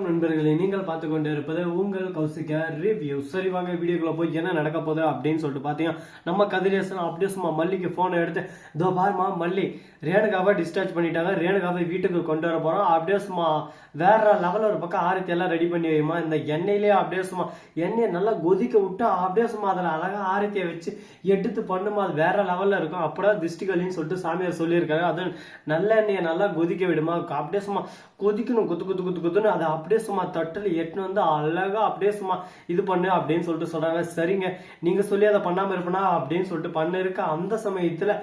நண்பர்களே, நீங்கள் பார்த்து கொண்டு இருப்பது உங்கள் கௌசிகா ரிவ்யூ. சரி வாங்க வீடியோக்குள்ள போய் என்ன நடக்க போகுது அப்படின்னு சொல்லிட்டு பாத்தீங்கன்னா, நம்ம கதிரேசன் அப்படியே சும்மா மல்லிக்கு போனை எடுத்து, இதோ பாருமா மல்லி ரேணுகாவை டிஸ்சார்ஜ் பண்ணிட்டாங்க, ரேணுகாவை வீட்டுக்கு கொண்டு வர போறோம், அப்படியே சும்மா வேற லெவல் ஒரு பக்கம் ஆரத்தி எல்லாம் ரெடி பண்ணி வைமா, இந்த எண்ணெயிலேயே அப்படியே சும்மா எண்ணெயை நல்லா கொதிக்க விட்டு அப்படியே சும்மா அதில் அழகா ஆரத்தியை வச்சு எடுத்து பண்ணுமா, அது வேற லெவல்ல இருக்கும். அப்படியே திஷ்டிகளின்னு சொல்லிட்டு சாமியார் சொல்லியிருக்காரு. அது நல்ல எண்ணெயை நல்லா கொதிக்க விடுமா, அப்படியே சும்மா கொதிக்கணும், குத்து குத்து குத்து குத்துன்னு அதை அப்படியே சும்மா தட்டில் எட்டுன்னு வந்து அழகா அப்படியே சும்மா இது பண்ணு அப்படின்னு சொல்லிட்டு சொல்றாங்க. சரிங்க, நீங்க சொல்லி அதை பண்ணாம இருப்பனா அப்படின்னு சொல்லிட்டு பண்ண இருக்க. அந்த சமயத்துல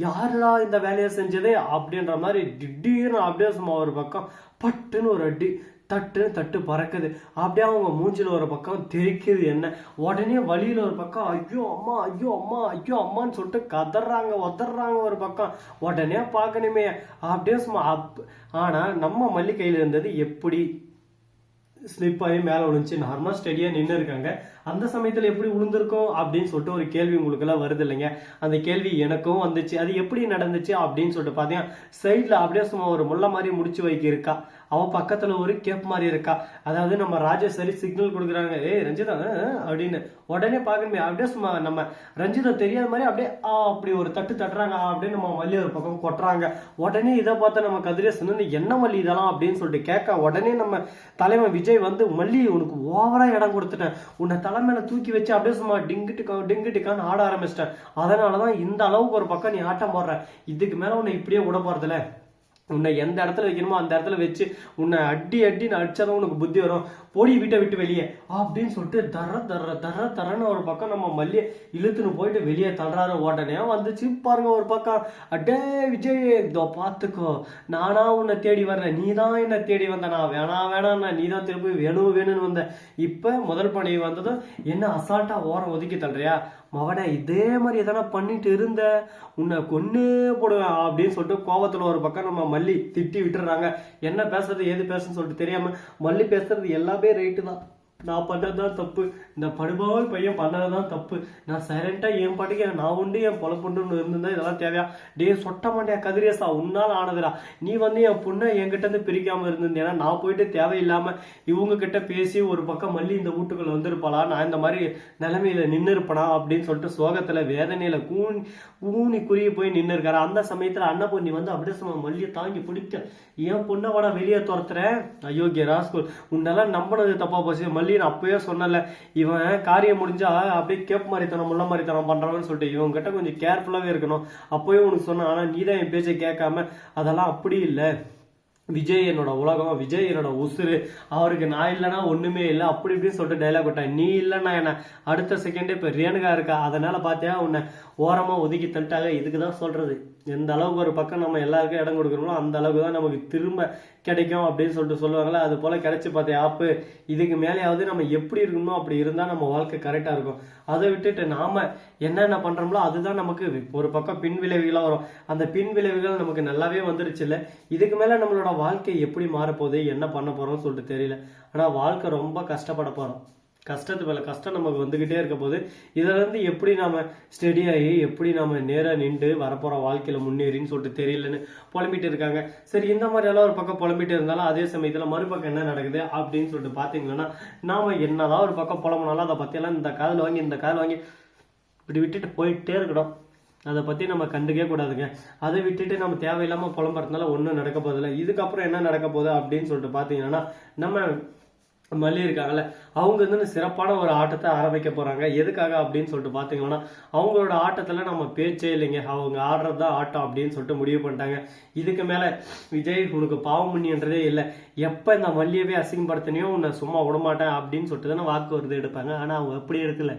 யாருடா இந்த வேலையை செஞ்சதே அப்படின்ற மாதிரி திடீர்னு அப்படியே சும்மா ஒரு பக்கம் பட்டுன்னு ஒரு அடி, தட்டுன்னு தட்டு பறக்குது. அப்படியே அவங்க மூஞ்சில ஒரு பக்கம் தெரிக்குது என்ன, உடனே வழியில ஒரு பக்கம் ஐயோ அம்மா ஐயோ அம்மா ஐயோ அம்மான்னு சொல்லிட்டு கதறாங்க உதறாங்க ஒரு பக்கம். உடனே பார்க்கணுமே அப்படியே சும்மா ஆனா நம்ம மல்லி கையில இருந்தது எப்படி ஸ்லிப் ஆகி மேலே விழுந்துச்சு. நார்மலா ஸ்டெடியா நின்று இருக்காங்க. அந்த சமயத்துல எப்படி விழுந்திருக்கும் அப்படின்னு சொல்லிட்டு ஒரு கேள்வி உங்களுக்கு எல்லாம் வருது இல்லைங்க. அந்த கேள்வி எனக்கும் வந்துச்சு. அது எப்படி நடந்துச்சு அப்படின்னு சொல்லிட்டு பாத்தீங்கன்னா, சைட்ல அப்படியே சும்மா ஒரு முள்ள மாதிரி முடிச்சு வைக்க இருக்கா, அவ பக்கத்துல ஒரு கேப் மாதிரி இருக்கா. அதாவது நம்ம ராஜேஸ்வரி சிக்னல் கொடுக்குறாங்க, ஏய் ரஞ்சிதா அப்படின்னு. உடனே பாக்கணுமே அப்படியே சும்மா நம்ம ரஞ்சிதா தெரியாத மாதிரி அப்படியே அப்படி ஒரு தட்டு தட்டுறாங்க. அப்படியே நம்ம மல்லி ஒரு பக்கம் கொட்டுறாங்க. உடனே இதை பார்த்தா நம்ம கதிரேசன் என்ன மல்லி இதெல்லாம் அப்படின்னு சொல்லிட்டு கேட்க, உடனே நம்ம தலைமை விஜய் வந்து, மல்லி உனக்கு ஓவரா இடம் கொடுத்துட்டேன், உன்னை தலைமையில தூக்கி வச்சு அப்படியே சும்மா டிங்குட்டிக்கான்னு ஆட ஆரம்பிச்சிட்டேன், அதனாலதான் இந்த அளவுக்கு ஒரு பக்கம் நீ ஆட்டம் போடுற, இதுக்கு மேல உன்னை இப்படியே விட போறதில்ல, உன்னை எந்த இடத்துல வைக்கணுமோ அந்த இடத்துல வச்சு உன்னை அடி அடின்னு அடிச்சாதான் உனக்கு புத்தி வரும், போடி வீட்டை விட்டு வெளியே அப்படின்னு சொல்லிட்டு தரன்னு ஒரு பக்கம் நம்ம மல்லியை இழுத்துன்னு போயிட்டு வெளியே தள்ளுறாரு. உடனே வந்துச்சு பாருங்க ஒரு பக்கம், அடே விஜய் இதோ பாத்துக்கோ, நானா உன்னை தேடி வர்றேன், நீ தான் என்ன தேடி வந்த, நான் வேணாம்னா நீ தான் திருப்பி வேணும்னு வந்த, இப்ப முதல் பணி வந்ததும் என்ன அசால்ட்டா ஓரம் ஒதுக்கி தள்ளுறியா, மவனை இதே மாதிரி எதனா பண்ணிட்டு இருந்த உன்னை கொன்னே போடுவேன் அப்படின்னு சொல்லிட்டு கோவத்துல ஒரு பக்கம் நம்ம மல்லி திட்டி விட்டுறாங்க. என்ன பேசுறது ஏது பேசுன்னு சொல்லிட்டு தெரியாம மல்லி பேசுறது எல்லாமே ரைட்டு தான், நான் பண்றதுதான் தப்பு, இந்த படுபாவல் பையன் பண்ணதுதான் தப்பு, நான் சைலண்டா என் பாட்டுக்கு நான் உண்டு என் பொழப்புண்டுன்னு இருந்திருந்தா இதெல்லாம் தேவையா, டே சொட்ட மாட்டியா கதிரேசா உன்னால் ஆனதுடா, நீ வந்து என் பொண்ணை என்கிட்ட இருந்து பிரிக்காம இருந்திருந்தேன்னா நான் போயிட்டு தேவையில்லாம இவங்க கிட்ட பேசி ஒரு பக்கம் மல்லி இந்த வீட்டுக்குள்ள வந்திருப்பாளா, நான் இந்த மாதிரி நிலைமையில நின்று இருப்பனா அப்படின்னு சொல்லிட்டு சோகத்துல வேதனையில கூனி குறுகி போய் நின்று இருக்காரு. அந்த சமயத்துல அன்னபூர்ணி வந்து அப்படியே சும்மா மல்லியை தாங்கி பிடிக்க, என் பொண்ணை வாடா வெளியே துரத்துறேன், அயோக்கிய ராஸ்கோல், உன்னெல்லாம் நம்பினது தப்பா போச்சு மல்லி, நான் அப்பயே சொன்னல இவன் காரியம் முடிஞ்சா அப்படியே கேப் மாதிரித்தனம் முள்ள மாதிரித்தனம் பண்றான்னு சொல்லிட்டு இவங்க கிட்ட கொஞ்சம் கேர்ஃபுல்லாவே இருக்கணும், அப்பயே உனக்கு சொன்ன, ஆனா நீதான் என் பேச்சை கேட்காம, அதெல்லாம் அப்படி இல்லை, விஜய் என்னோட உலகம், விஜய் என்னோட உசுறு, அவருக்கு நான் இல்லைன்னா ஒண்ணுமே இல்லை அப்படி இப்படின்னு சொல்லிட்டு டைலாக் விட்டேன். நீ இல்லைன்னா என்ன அடுத்த செகண்டே இப்ப ரேணுகா இருக்கா, அதனால பாத்தியா உன்னை ஓரமா ஒதுக்கி தள்ளிட்டாங்க. இதுக்குதான் சொல்றது, எந்த அளவுக்கு ஒரு பக்கம் நம்ம எல்லாருக்கும் இடம் கொடுக்கணுமோ அந்த அளவுக்கு தான் நமக்கு திரும்ப கிடைக்கும் அப்படின்னு சொல்லிட்டு சொல்லுவாங்களே, அது போல கிடைச்சு பார்த்தேன் ஆப்பு. இதுக்கு மேலேயாவது நம்ம எப்படி இருக்கணுமோ அப்படி இருந்தா நம்ம வாழ்க்கை கரெக்டா இருக்கும். அதை விட்டுட்டு நாம என்னென்ன பண்றோமோ அதுதான் நமக்கு ஒரு பக்கம் பின் விளைவுகளா வரும். அந்த பின் விளைவுகள் நமக்கு நல்லாவே வந்துருச்சு இல்ல, இதுக்கு மேல நம்மளோட வாழ்க்கை எப்படி மாறப்போகுது என்ன பண்ண போறோம்னு சொல்லிட்டு தெரியல. ஆனா வாழ்க்கை ரொம்ப கஷ்டப்பட போறோம், கஷ்டத்து மேல கஷ்டம் நமக்கு வந்துகிட்டே இருக்க போது. இதுல இருந்து எப்படி நாம ஸ்டெடியாகி எப்படி நாம நேரா நின்று வரப்போற வாழ்க்கையில முன்னேறின்னு சொல்லிட்டு தெரியலன்னு புலம்பிட்டு இருக்காங்க. சரி, இந்த மாதிரி எல்லாம் ஒரு பக்கம் புலம்பிட்டு இருந்தாலும் அதே சமயத்துல மறுபக்கம் என்ன நடக்குது அப்படின்னு சொல்லிட்டு பாத்தீங்கன்னா, நாம என்னதான் ஒரு பக்கம் புலம்புனாலும் அதை பத்தி எல்லாம் இந்த காதல் வாங்கி இந்த காதல் வாங்கி இப்படி விட்டுட்டு போயிட்டே இருக்கணும். அதை பத்தி நம்ம கண்டுக்கவே கூடாதுங்க. அதை விட்டுட்டு நம்ம தேவையில்லாம புலம்புறதுனால ஒன்றும் நடக்க போதில்லை. இதுக்கப்புறம் என்ன நடக்க போகுது அப்படின்னு சொல்லிட்டு பாத்தீங்கன்னா, நம்ம மல்லி இருக்காங்கல்ல, அவங்க வந்து சிறப்பான ஒரு ஆட்டத்தை ஆரம்பிக்க போறாங்க. எதுக்காக அப்படின்னு சொல்லிட்டு பாத்தீங்கன்னா, அவங்களோட ஆட்டத்துல நம்ம பேச்சே இல்லைங்க, அவங்க ஆடுறதுதான் ஆட்டம் அப்படின்னு சொல்லிட்டு முடிவு பண்ணிட்டாங்க. இதுக்கு மேல விஜய் உனக்கு பாவம் பண்ணின்றதே இல்லை, எப்ப இந்த மல்லியவே அசிங்கப்படுத்தினியோ உன்னை சும்மா விடமாட்டேன் அப்படின்னு சொல்லிட்டு தானே வாக்கு வருது எடுப்பாங்க. ஆனா அவங்க அப்படி இருக்குல்ல,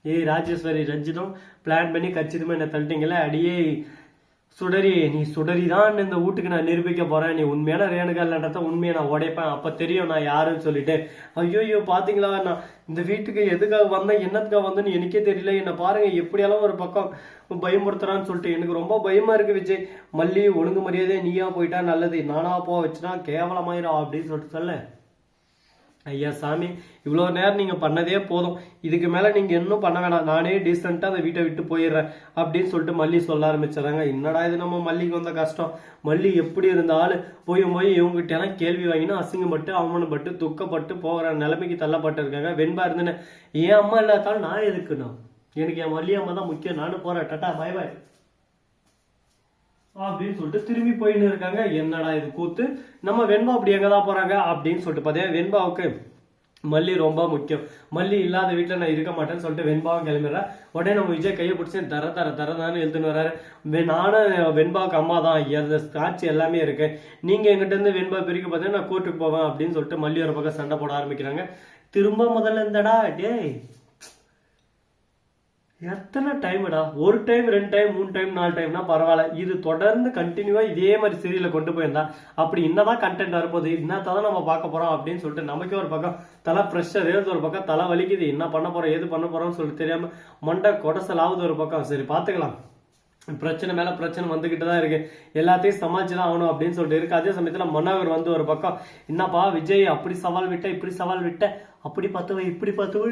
ஏய் ராஜேஸ்வரி ரஞ்சிதம் பிளான் பண்ணி கச்சிதமா என்ன தள்ளிட்டீங்கல்ல, அடியே சுடரி, நீ சுடரிதான் இந்த வீட்டுக்கு நான் நிரூபிக்க போறேன், நீ உண்மையான ரேணுகா இல்லன்றத உண்மையை நான் உடைப்பேன், அப்ப தெரியும் நான் யாருன்னு சொல்லிட்டு. ஐயோ பாத்தீங்களா, நான் இந்த வீட்டுக்கு எதுக்காக வந்தேன் என்னத்துக்காக வந்தேன்னு எனக்கே தெரியல, என்ன பாருங்க எப்படியெல்லாம் ஒரு பக்கம் பயமுறுத்துறான்னு சொல்லிட்டு எனக்கு ரொம்ப பயமா இருக்கு விஜய். மல்லி ஒழுங்கு மரியாதை நீயா போயிட்டா நல்லது, நானா போ வச்சுனா கேவலமாயிரும் அப்படின்னு சொல்லிட்டு சொல்ல. ஐயா சாமி, இவ்வளோ நேரம் நீங்க பண்ணதே போதும், இதுக்கு மேல நீங்க இன்னும் பண்ண வேணாம், நானே டீசெண்டா அந்த வீட்டை விட்டு போயிடுறேன் அப்படின்னு சொல்லிட்டு மல்லி சொல்ல ஆரம்பிச்சிடறாங்க. என்னடா இது நம்ம மல்லிக்கு வந்த கஷ்டம், மல்லி எப்படி இருந்தாலும் போய் இவங்ககிட்ட எல்லாம் கேள்வி வாங்கினா அசிங்கப்பட்டு அவமானப்பட்டு துக்கப்பட்டு போகிற நிலைமைக்கு தள்ளப்பட்டு இருக்காங்க. வெண்பா இருந்துன்னு என் அம்மா இல்லாதாலும் நான் எதுக்குண்ணா, எனக்கு என் மல்லி அம்மா தான் முக்கியம், நானும் போறேன், டாட்டா பாய் பாய் அப்படின்னு சொல்லிட்டு திரும்பி போயின்னு இருக்காங்க. என்னடா இது கூத்து, நம்ம வெண்பா அப்படி எங்கதான் போறாங்க அப்படின்னு சொல்லிட்டு பார்த்தேன். வெண்பாவுக்கு மல்லி ரொம்ப முக்கியம், மல்லி இல்லாத வீட்டுல நான் இருக்க மாட்டேன்னு சொல்லிட்டு வெண்பாவும் கிளம்பிடுறேன். உடனே நம்ம விஜய் கையை பிடிச்சி தரதான்னு எழுத்துன்னு வர்றாரு. நானும் வெண்பாவுக்கு அம்மா தான், அந்த காட்சி எல்லாமே இருக்கு, நீங்க எங்கிட்ட இருந்து வெண்பா பிரிக்க பார்த்தீங்கன்னா நான் கோர்ட்டுக்கு போவேன் அப்படின்னு சொல்லிட்டு மல்லி ஒரு பக்கம் சண்டை போட ஆரம்பிக்கிறாங்க. திரும்ப முதல்ல இருந்தடா டேய், எத்தனை டைம்டா, ஒரு டைம் 2 டைம் 3 டைம் 4 டைம்னா பரவாயில்ல, இது தொடர்ந்து கண்டினியூவா இதே மாதிரி சீரியல கொண்டு போயிருந்தா அப்படி என்னதான் கண்டென்ட் வரப்போகுது, என்னத்தான் நம்ம பார்க்க போறோம் அப்படின்னு சொல்லிட்டு நமக்கே ஒரு பக்கம் தலை ப்ரெஷர் ஏது, ஒரு பக்கம் தலை வலிக்குது, என்ன பண்ண போறோம் ஏது பண்ண போறோம்னு சொல்லிட்டு தெரியாம மண்டை கொடசல் ஆகுது ஒரு பக்கம். சரி பாத்துக்கலாம், பிரச்சனை மேல பிரச்சனை வந்துகிட்டு தான் இருக்கு, எல்லாத்தையும் சமாளிச்சுதான் ஆகணும் அப்படின்னு சொல்லிட்டு இருக்கு. அதே சமயத்துல மனோகர் வந்து ஒரு பக்கம், என்னப்பா விஜய் அப்படி சவால் விட்ட இப்படி சவால் விட்ட, அப்படி பார்த்துவ இப்படி பார்த்துவ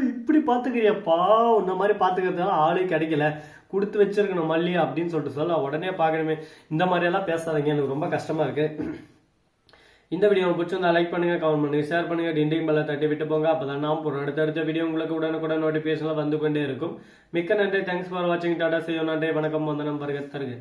இப்படி பாத்துக்கிறியப்பா, இந்த மாதிரி பாத்துக்கிறதுனால ஆளே கிடைக்கல, கொடுத்து வச்சிருக்கணும் மல்லி அப்படின்னு சொல்லிட்டு சொல்ல உடனே பாக்கணுமே, இந்த மாதிரி எல்லாம் பேசாதீங்க, எனக்கு ரொம்ப கஷ்டமா இருக்கு. இந்த வீடியோ பிடிச்சிருந்தா லைக் பண்ணுங்க, கமெண்ட் பண்ணுங்க, ஷேர் பண்ணுங்க, டிண்டிங் பெல்ல தட்டி விட்டு போங்க, அப்பதான் நாம் போறோம் அடுத்தடுத்த வீடியோ உங்களுக்கு உடனுக்குடன் நோட்டிபிகேஷன்ல வந்து கொண்டே இருக்கும். மிக்க நன்றி, தேங்க்ஸ் ஃபார் வாட்சிங், டாடா, see you, நன்றி, வணக்கம், வந்தனம், வருக தருக.